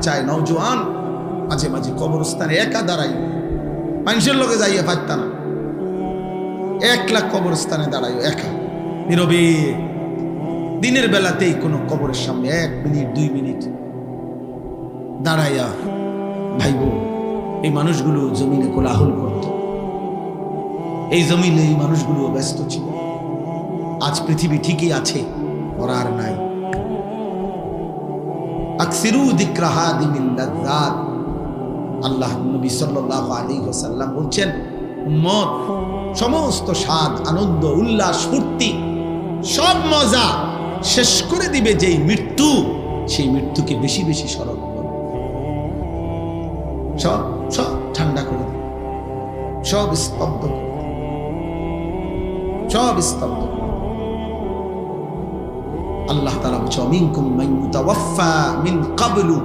চায় নওজোয়ান মাঝে মাঝে কবরস্থানে একা দাঁড়াই, মানুষের লোকে যাইয়া পারত না, একলা কবরস্থানে দাঁড়াই একা নীরবে, দিনের বেলাতেই কোনো কবরের সামনে 1 মিনিট 2 মিনিট দাঁড়াইয়া ভাইব এই মানুষগুলো জমিনে কোলাহল করত, এই জমিনে এই মানুষগুলো ব্যস্ত ছিল। আজ পৃথিবী ঠিকই আছে, ওরা আর নাই। আকসিরু যিকরা হাদিমিল লাযযাত, আল্লাহ নবী সাল্লাল্লাহু আলাইহি ওয়াসাল্লাম বলছেন, উম্মত সমস্ত স্বাদ, আনন্দ, উল্লাস, ফুর্তি, সব মজা শেষ করে দিবে যেই মৃত্যু, সেই মৃত্যুকে বেশি বেশি স্মরণ করো। সব সব ঠান্ডা করে দিবে, সব স্তব্ধ করে দিবে, সব স্তব্ধ করে দিবে। আল্লাহ তাআলা বলছেন, মিনকুম মান ইউতাওয়াফা মিন ক্বাবলু